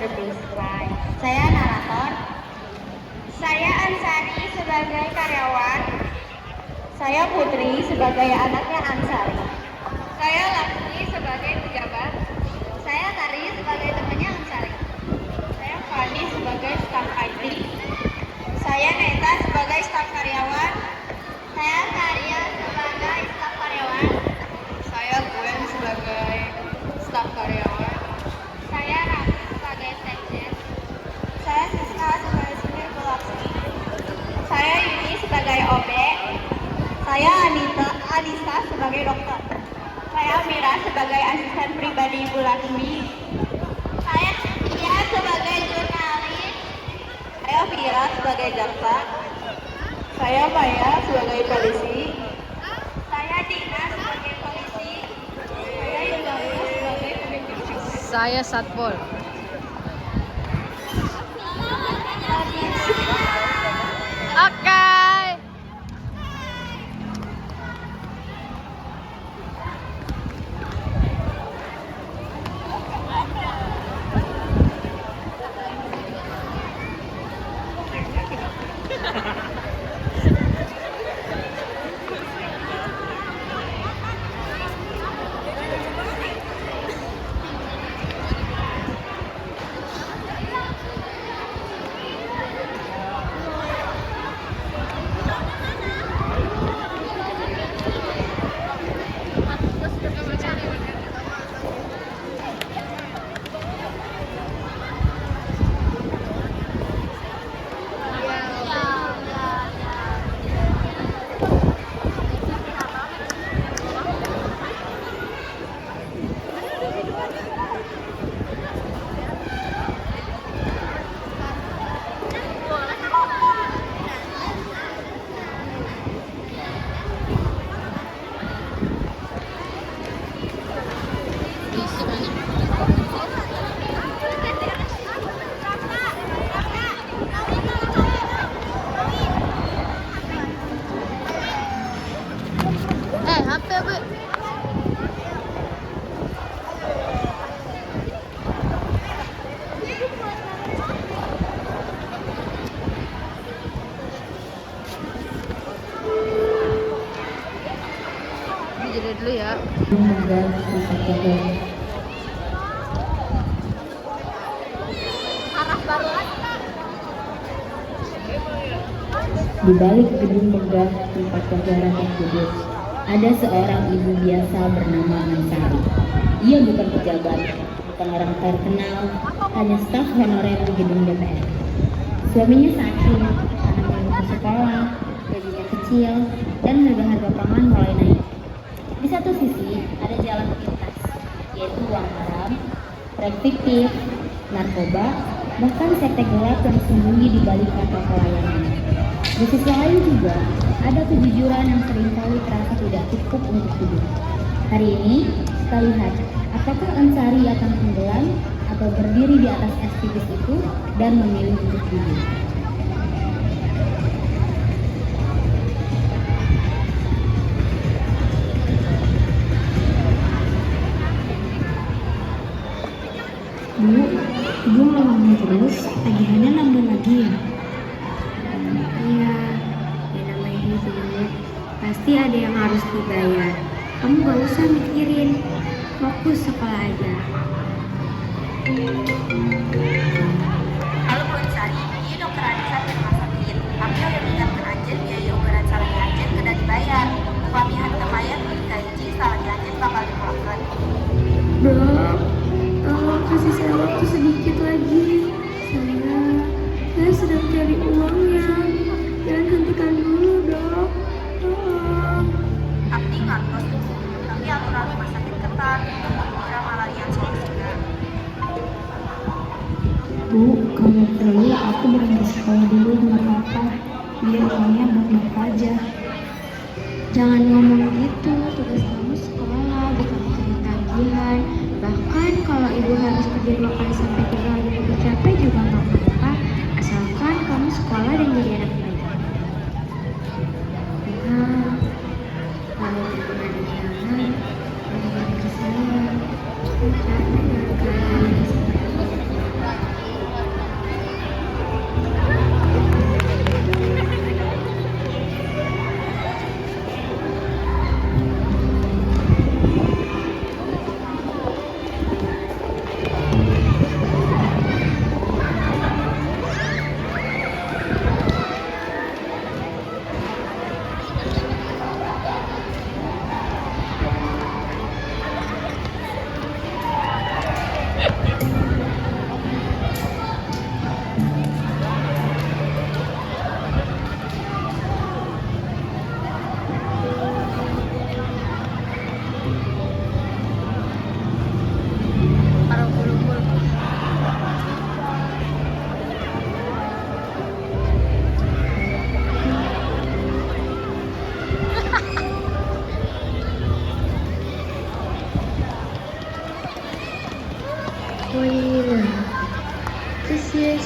berdisplay. Saya narator. Saya Ansari sebagai karyawan. Saya Putri sebagai anaknya Ansari. Saya Laksmi sebagai pejabat. Saya Tari sebagai temannya Ansari. Saya Fani sebagai staf IT. Saya Neta sebagai staf karyawan. Saya Karya sebagai staf karyawan. Saya Gwen sebagai staf karyawan. Saya Rami sebagai sekjen. Saya Siska sebagai senior Laksmi. Saya Yuni sebagai OB. Saya Anissa sebagai dokter. Saya Mira sebagai asisten pribadi Ibu Laksmi. Saya Tia sebagai jurnalis. Saya Vira sebagai jaksa. Saya Maya sebagai polisi. Saya Dina sebagai polisi. Saya Yudalia sebagai pemimpin. Saya Satpol. Oke. HP Bu. Ini jadi dulu ya. Arah baru lagi. Di balik gedung megah tempat pelajaran yang kudus, ada seorang ibu biasa bernama Ansari. Ia bukan pejabat, bukan orang terkenal, hanya staf honorer di gedung DPR. Suaminya sakit, anaknya mau sekolah, gajinya kecil, dan harga-harga pangan mulai naik. Di satu sisi ada jalan pintas, yaitu uang haram, proyek fiktif, narkoba, bahkan sekte gelap yang sembunyi di balik kata pelayanan. Di sisi lain juga ada kejujuran yang seringkali terasa tidak cukup untuk hidup. Hari ini kita lihat apakah Ansari akan tenggelam atau berdiri di atas es tipis itu dan memilih untuk hidup. Bu, ibu melambung terus, tagihannya nambah lagi ya? Iya, ya namanya hidup, pasti ada yang harus dibayar. Kamu gak usah mikirin, fokus sekolah aja. Halo Bu Ansari, ini dokter Anissa dari rumah sakit. Kami udah mengingatkan Anjen biaya operan salahnya Anjen sudah dibayar. Suami hantu mayat gaji salahnya Anjen bakal dikeluarkan. Dok, tolong kasih saya waktu sedikit lagi. Saya sedang cari uangnya. Jangan hentikan dulu, dok. Tolong. Tapi ngantos Bu, tapi aturan rumah sakit ketat untuk program malarian solusinya. Bu, kalau perlu aku berhenti sekolah dulu nggak apa-apa. Biar uangnya buat aja. Jangan ngomong gitu, tugas kamu sekolah, bukan mikirin tagihan. Bahkan kalau ibu harus kerja 2 kali sampai 3 kali lebih capek juga nggak apa-apa, asalkan kamu sekolah dan jadi anak baik. Nah, kalau ibu ada jalan, berikan ke saya. Saya capek dengan keadaan seperti ini.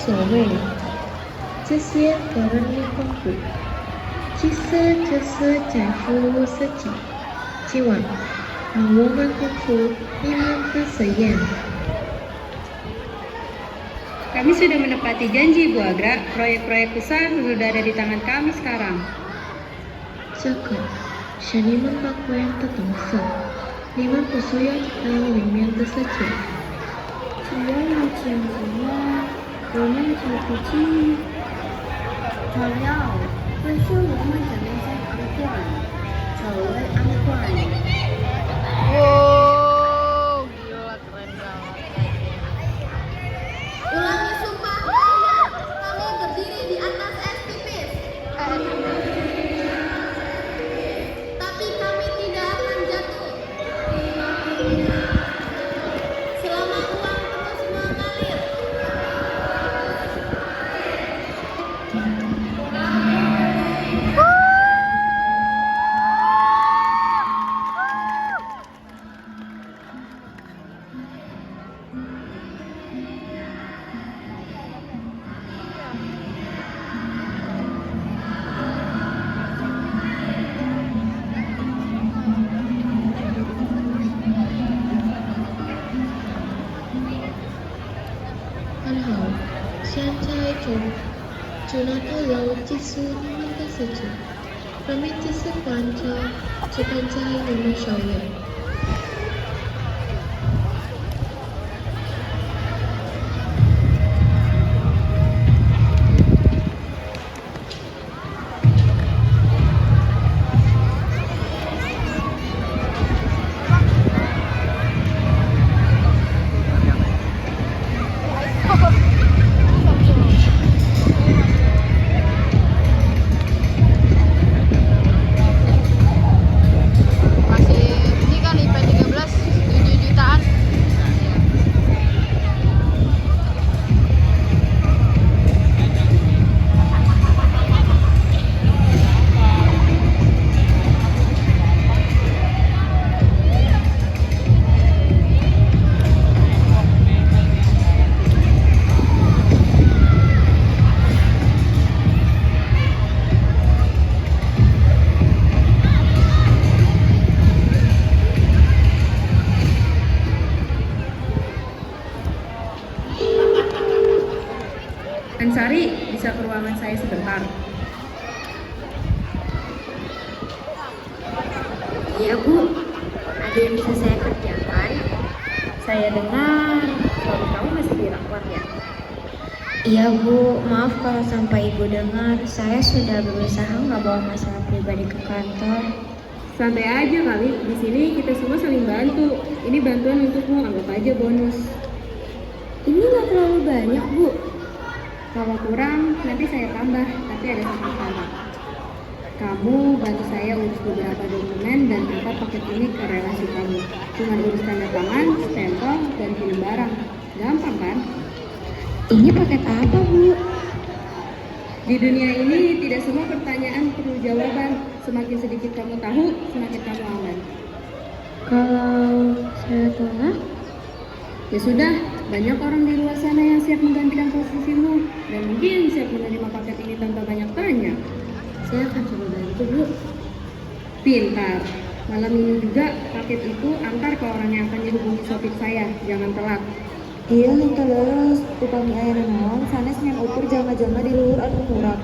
所谓这些个人的丰富，其实就是在服务自己。今晚，让我们丰富你们的实验。 Kami sudah menepati janji Bu Agra, proyek-proyek besar sudah ada di tangan kami sekarang. 这个是你们宝贵的东西，你们不需要在里面的世界。只要有钱的话，我们就不去。主要会是我们的那些安管，成为安管。 Wow, gila keren banget. Ulangi sumpah kami berdiri di atas es tipis. Tapi kami tidak akan jatuh. Selama uang terus mengalir. Juna kalau jisu ini kesejuk, kami jisu panca, sepanjang Indonesia. Ini kan IP 13 7 jutaan. Ansari, bisa ke ruangan saya sebentar? Iya Bu, ada yang bisa saya kerjakan? Saya dengar suami kamu masih dirawat ya? Iya Bu, maaf kalau sampai Ibu dengar. Saya sudah berusaha nggak bawa masalah pribadi ke kantor. Santai aja kali, di sini kita semua saling bantu. Ini bantuan untukmu, anggap aja bonus. Ini nggak terlalu banyak Bu. Kalau kurang, nanti saya tambah, tapi ada satu syarat. Kamu bantu saya urus beberapa dokumen dan angkat paket ini ke relasi kamu. Cuma urus tanda tangan, stempel, dan kirim barang. Gampang kan? Ini paket apa Bu? Di dunia ini tidak semua pertanyaan perlu jawaban. Semakin sedikit kamu tahu, semakin kamu aman. Kalau saya tolak? Ya sudah, banyak orang di luar sana yang siap menggantikan posisimu dan mungkin siap menerima paket ini tanpa banyak tanya. Saya akan coba bantu Bu. Pintar. Malam ini juga paket itu antar ke orang yang akan dihubungi sopir saya. Jangan telat. Iya, terus tukang air naon sanes ngan ukur jama-jama di luhur anu murah.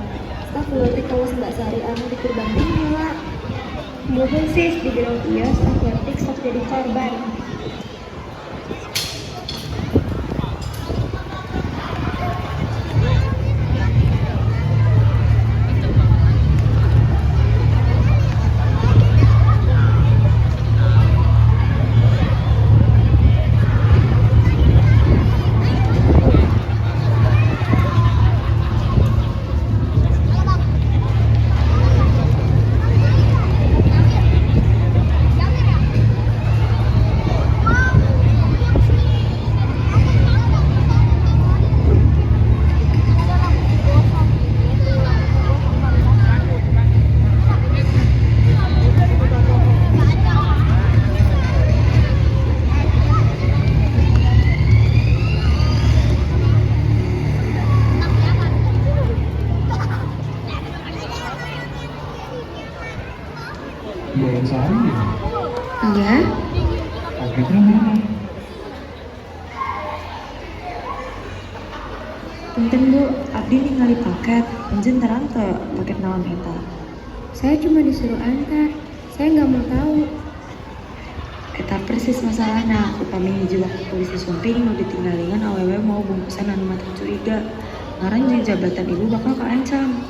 Stafurti kawas Mbak Sari anu dikurbangkeun heula. Mohon sis di biro ieu stafletik sok jadi korban. Punten Bu, abdi ningali paket, anjeun terang teu paket naon eta. Saya cuma disuruh antar. Saya nggak mau tahu. Eta persis masalahna, upami hiji waktu polisi sumping nu ditinggalingan awewe mau bungkusan anu mata curiga. Ngaran jeung jabatan ibu bakal kaancam.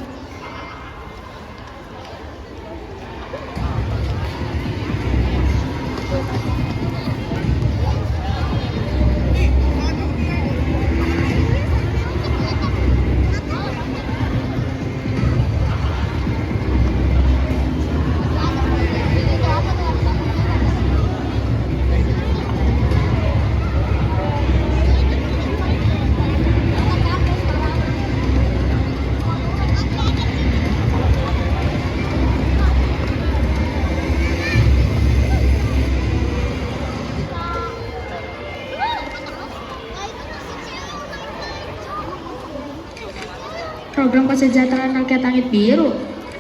Program kesejahteraan rakyat langit biru.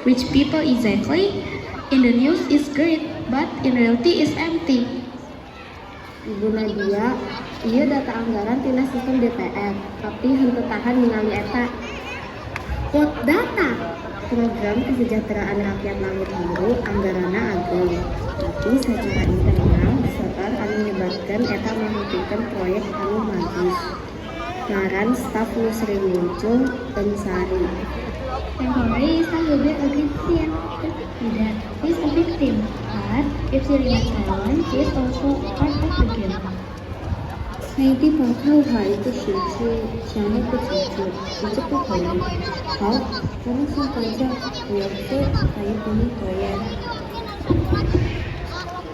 Which people exactly? In the news is great, but in reality is empty. Ibu Nadia, iya data anggaran tina sistem DPR, tapi henteu tahan ningali eta. What data? Program kesejahteraan rakyat langit biru anggaranna ageng, tapi secara internal sebar anu nyebatkeun eta menghentikan proyek anu bagus. Ngaran staf nu sering muncul Pensari. Temporary is a little bit aggressive. That is a victim, but if she remains silent, she is also part of the game. 那地方看海的时机，想那个景致，你这不可以。好，咱们先等一下，我要去还有ini proyek.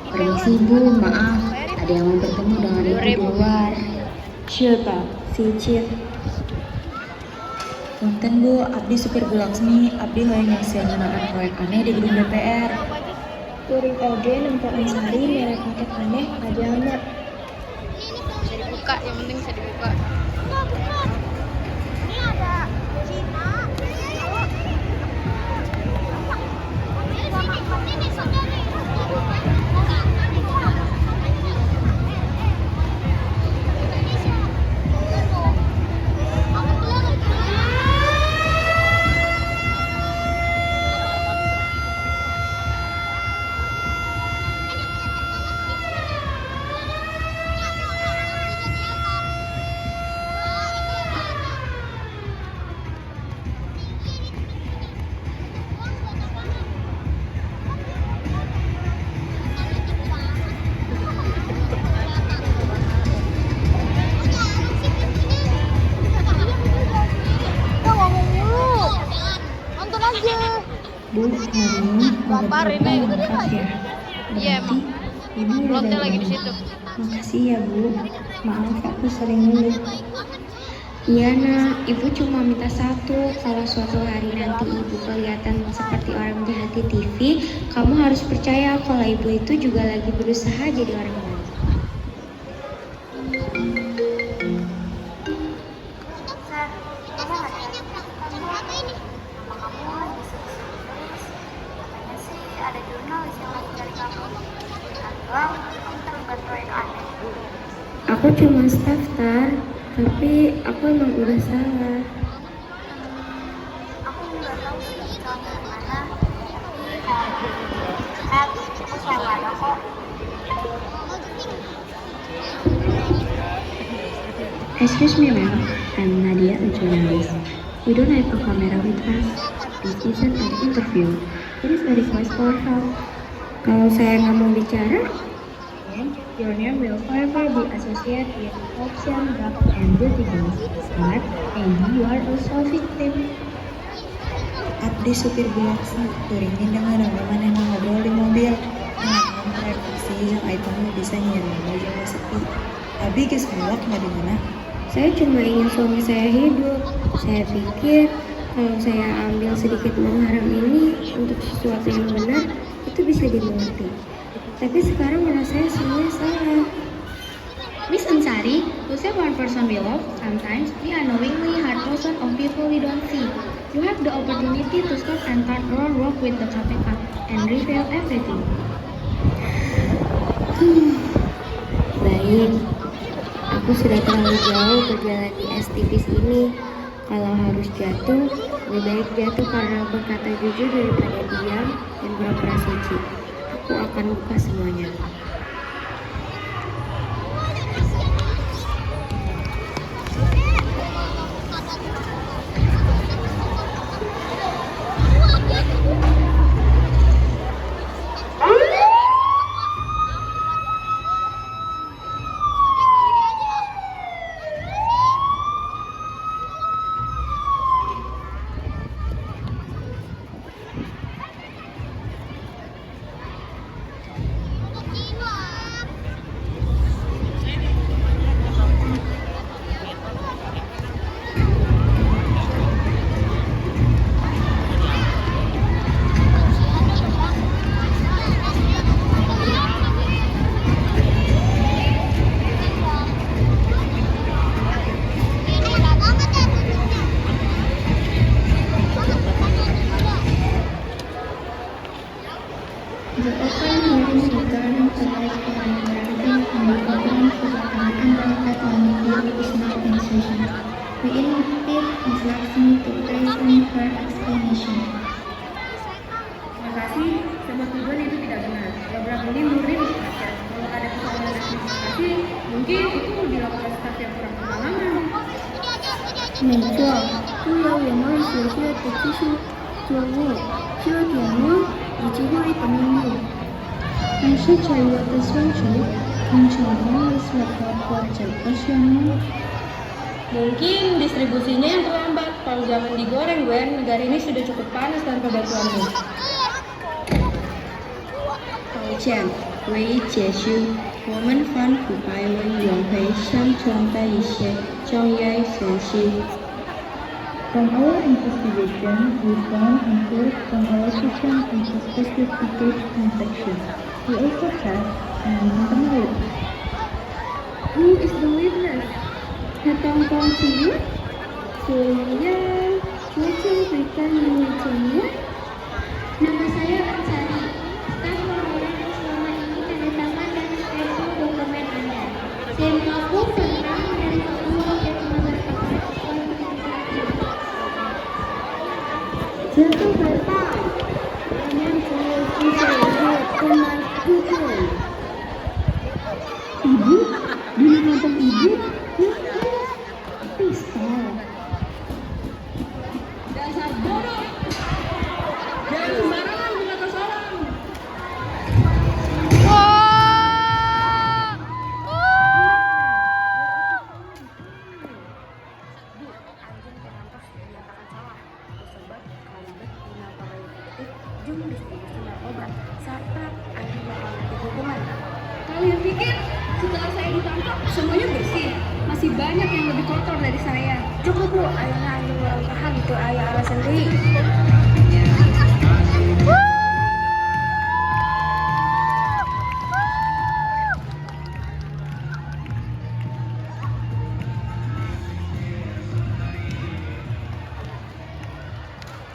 Permisi Bu, maaf, ada yang mau bertemu dengan Ibu di luar. Siapa? Si Cid. Punten Bu, abdi supir Bulaksmi, abdi hoyong nyaksian ngeunaan proyek aneh di gedung DPR. Kuring oge nempo Ansari merek paket aneh aja amat. Bisa dibuka, yang penting bisa dibuka. Bu, hari ini Lapar ada ini. berapa lengkap ya? Iya, emang. Ibu udah Blonnya bayar. lagi di situ. Makasih ya Bu, maaf aku sering ngeluh. Iya nak, ibu cuma minta satu. Kalau suatu hari nanti ibu kelihatan seperti orang jahat di TV, kamu harus percaya kalau ibu itu juga lagi berusaha jadi orang baik. Sar, kamu nggak ada kamu lagi sedih-sedih. Katanya sih ada jurnalis yang lagi cari kamu. Atau kamu terlibat proyek aneh. Aku cuma staff tar, tapi aku emang udah salah. Aku nggak tahu sih soalnya gimana. Tapi aku selalu ada kok. Excuse me ma'am, I'm Nadia, a journalist. We don't have a camera with us. This isn't an interview. It is a request for help. Kalau saya nggak mau bicara, your name will forever be associated with corruption, drug, and dirty deeds. But maybe you are also a victim. Abdi supir Bulaksmi, kuringin dengar mana ngobrol di mobil. Ngomong refleksi yang itemnya bisa nyiram aja nggak sepi. Abdi geus ngelak nggak di mana? Saya cuma ingin suami saya hidup. Saya pikir kalau saya ambil sedikit uang haram ini untuk sesuatu yang benar, itu bisa dimengerti. Tapi sekarang menurut saya semuanya salah. Miss Ansari, to say one person we love, sometimes we unknowingly hurt thousands of people we don't see. You have the opportunity to stop and start our work with the KPK and reveal everything. Baik, aku sudah terlalu jauh berjalan di STVs ini. Kalau harus jatuh, lebih baik jatuh karena berkata jujur daripada diam dan pura-pura suci. Aku akan buka semuanya. The open hearing regarding the life and everything in the program for the undivided committee is now in session. We invite Ms. Laksmi to present her explanation. Terima kasih, sebab tujuan itu tidak benar. Program ini murni masyarakat. Kalau ada kesalahan administrasi, mungkin itu dilakukan staf yang kurang pengalaman. 没错，都有我们学校的技术作物、修剪屋以及会的命令。Masih cari sesuatu, mencoba suatu project personal. Mungkin distribusinya yang terlambat. Kalau jangan digoreng, Gwen. Negara ini sudah cukup panas tanpa bantuanmu. 抱歉，为解释，我们反腐败委员会想准备一些专业学习。From our investigation, we found improved from our system into specific transaction. We also have an internal. Who is the witness? Datang sini? Saya cucu berikan menunjuknya. Nama saya Ansari. Staf orang yang selama ini tanda tangan dan scan dokumen Anda. Saya mengaku pernah menerima uang dan mengerjakan Jatuh berapa? Yang saya bisa lihat teman pukul. Ibu? Dulu nonton ibu? Pistol. Dasar bodoh! Jangan sembarangan berkata salah. Kalian pikir setelah saya ditangkap semuanya bersih? Masih banyak yang lebih kotor dari saya. Cukup Bu, ayahnya anjing orang paham itu ayah alas sendiri.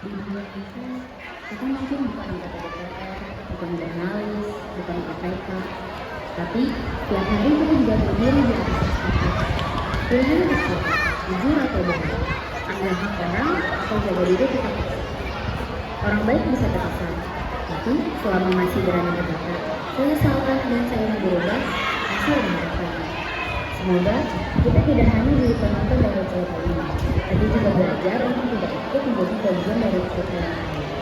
Di dunia itu, kita mungkin bukan anggota DPR, bukan jurnalis, bukan KPK, tapi tiap hari kita juga berdiri di atas kertas. Pilihan besar, jujur atau bohong, ambil hak orang atau jaga diri kita paksa. Orang baik bisa terkesan, tapi selama masih berani berkata, saya salah dan saya mau berubah, pasti ada harapan. Semoga kita tidak hanya jadi penonton dari cerita ini, tapi juga belajar untuk tidak ikut menjadi bagian dari cerita yang lain.